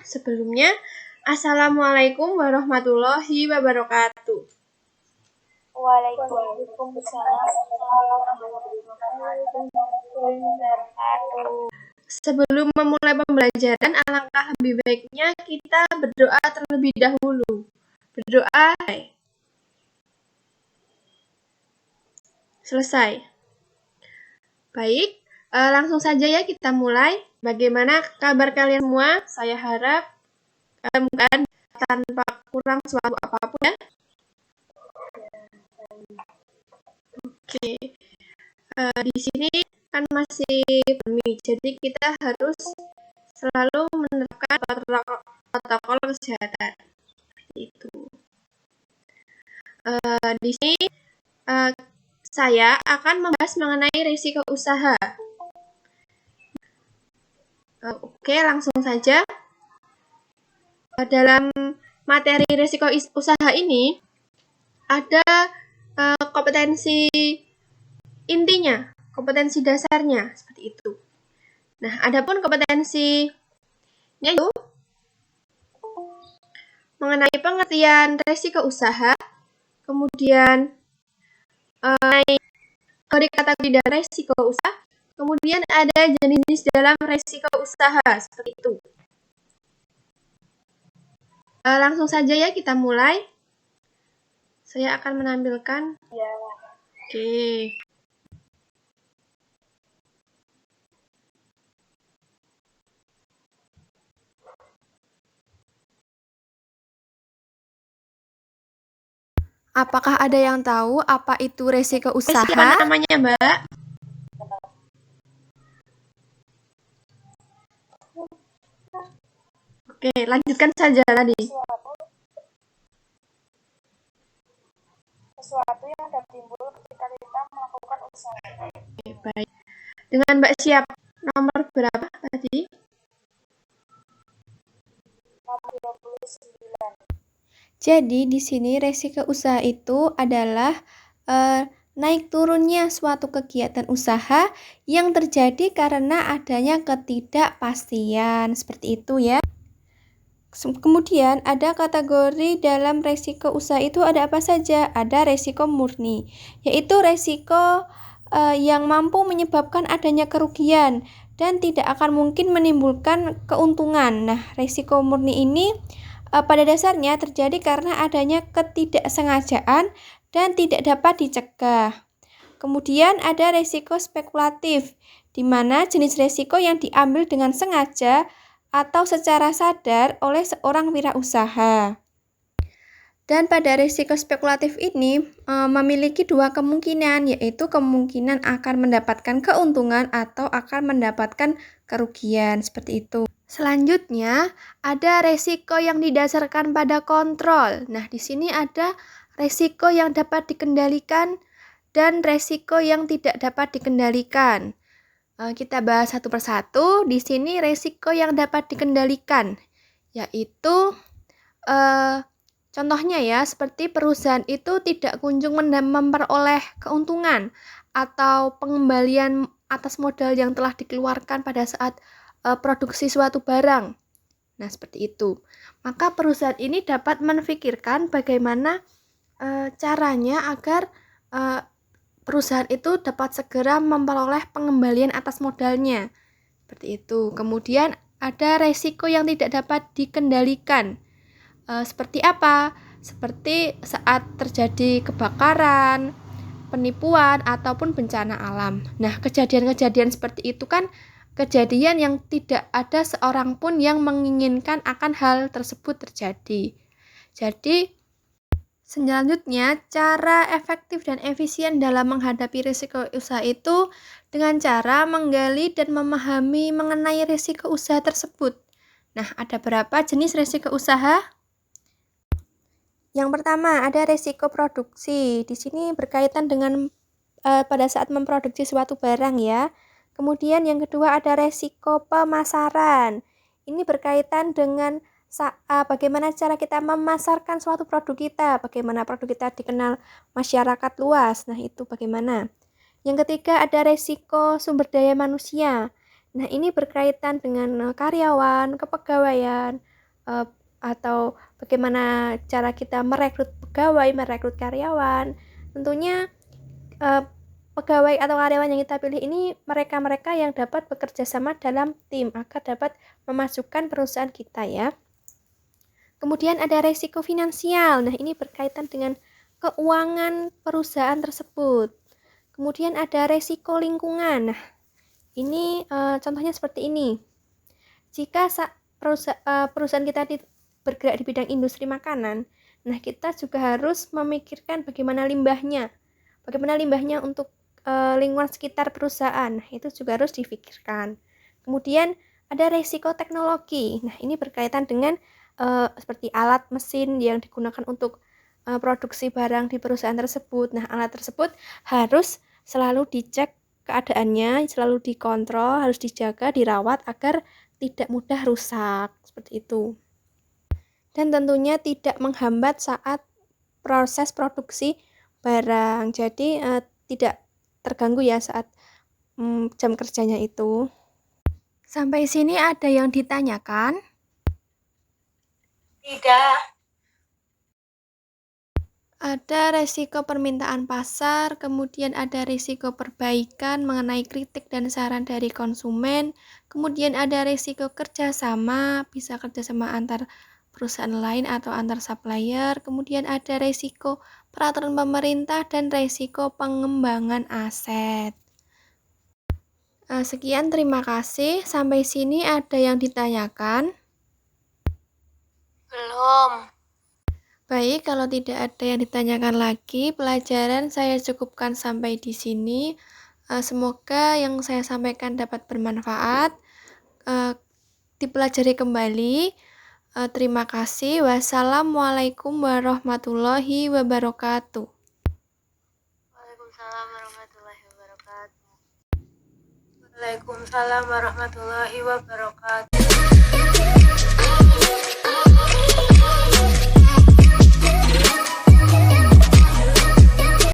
Sebelumnya, Assalamualaikum warahmatullahi wabarakatuh. Waalaikumsalam warahmatullahi wabarakatuh. Sebelum memulai pembelajaran, alangkah lebih baiknya kita berdoa terlebih dahulu. Berdoa. Selesai. Baik, langsung saja ya kita mulai. Bagaimana kabar kalian semua? Saya harap kalian tanpa kurang suatu apapun ya. Oke. Di sini kan masih pandemi, jadi kita harus selalu menerapkan protokol kesehatan. Itu. Di sini saya akan membahas mengenai risiko usaha. Oke, langsung saja. Dalam materi risiko usaha ini ada kompetensi intinya, kompetensi dasarnya seperti itu. Nah, adapun kompetensinya itu mengenai pengertian risiko usaha, kemudian kategori dan risiko usaha, kemudian ada jenis-jenis dalam risiko usaha seperti itu. Langsung saja ya kita mulai. Saya akan menampilkan. Ya. Oke. Apakah ada yang tahu apa itu risiko usaha? Siapa namanya, Mbak? Oke, lanjutkan saja tadi. Sesuatu yang akan timbul ketika kita melakukan usaha. Oke, baik. Dengan Mbak siap nomor berapa tadi? Nomor 29. Jadi di sini risiko usaha itu adalah naik turunnya suatu kegiatan usaha yang terjadi karena adanya ketidakpastian, seperti itu ya. Kemudian ada kategori dalam risiko usaha itu ada apa saja? Ada risiko murni, yaitu risiko yang mampu menyebabkan adanya kerugian dan tidak akan mungkin menimbulkan keuntungan. Nah, risiko murni ini pada dasarnya terjadi karena adanya ketidaksengajaan dan tidak dapat dicegah. Kemudian ada risiko spekulatif, di mana jenis risiko yang diambil dengan sengaja atau secara sadar oleh seorang wirausaha. Dan pada risiko spekulatif ini memiliki dua kemungkinan, yaitu kemungkinan akan mendapatkan keuntungan atau akan mendapatkan kerugian, seperti itu. Selanjutnya, ada risiko yang didasarkan pada kontrol. Nah, di sini ada risiko yang dapat dikendalikan dan risiko yang tidak dapat dikendalikan. Kita bahas satu persatu. Di sini risiko yang dapat dikendalikan, yaitu contohnya ya, seperti perusahaan itu tidak kunjung memperoleh keuntungan atau pengembalian atas modal yang telah dikeluarkan pada saat produksi suatu barang. Nah, seperti itu. Maka perusahaan ini dapat memikirkan bagaimana caranya agar perusahaan itu dapat segera memperoleh pengembalian atas modalnya. Seperti itu. Kemudian ada risiko yang tidak dapat dikendalikan. Seperti apa? Seperti saat terjadi kebakaran, penipuan, ataupun bencana alam. Nah, kejadian-kejadian seperti itu kan kejadian yang tidak ada seorang pun yang menginginkan akan hal tersebut terjadi. Jadi, selanjutnya, cara efektif dan efisien dalam menghadapi risiko usaha itu dengan cara menggali dan memahami mengenai risiko usaha tersebut. Nah, ada berapa jenis risiko usaha? Yang pertama, ada risiko produksi. Di sini berkaitan dengan pada saat memproduksi suatu barang ya. Kemudian yang kedua ada risiko pemasaran. Ini berkaitan dengan bagaimana cara kita memasarkan suatu produk kita, bagaimana produk kita dikenal masyarakat luas. Nah, itu bagaimana. Yang ketiga ada risiko sumber daya manusia. Nah, ini berkaitan dengan karyawan, kepegawaian, atau bagaimana cara kita merekrut pegawai, merekrut karyawan. Tentunya pegawai atau karyawan yang kita pilih ini mereka-mereka yang dapat bekerja sama dalam tim agar dapat memasukkan perusahaan kita ya. Kemudian ada resiko finansial. Nah, ini berkaitan dengan keuangan perusahaan tersebut. Kemudian ada resiko lingkungan. Nah, ini contohnya seperti ini. Jika perusahaan kita bergerak di bidang industri makanan, nah kita juga harus memikirkan bagaimana limbahnya untuk lingkungan sekitar perusahaan. Nah, itu juga harus difikirkan. Kemudian ada resiko teknologi. Nah, ini berkaitan dengan seperti alat mesin yang digunakan untuk produksi barang di perusahaan tersebut. Nah, alat tersebut harus selalu dicek keadaannya, selalu dikontrol, harus dijaga, dirawat agar tidak mudah rusak, seperti itu. Dan tentunya tidak menghambat saat proses produksi barang. Jadi tidak terganggu ya saat jam kerjanya itu. Sampai sini ada yang ditanyakan? Tidak. Ada resiko permintaan pasar, kemudian ada risiko perbaikan mengenai kritik dan saran dari konsumen, kemudian ada risiko kerjasama, bisa kerjasama antar perusahaan lain atau antar supplier, kemudian ada risiko peraturan pemerintah dan risiko pengembangan aset. Sekian, terima kasih. Sampai sini ada yang ditanyakan? Belum. Baik, kalau tidak ada yang ditanyakan lagi, pelajaran saya cukupkan sampai di sini. Semoga yang saya sampaikan dapat bermanfaat. Dipelajari kembali. Terima kasih. Wassalamualaikum warahmatullahi wabarakatuh. Waalaikumsalam warahmatullahi wabarakatuh. Waalaikumsalam warahmatullahi wabarakatuh.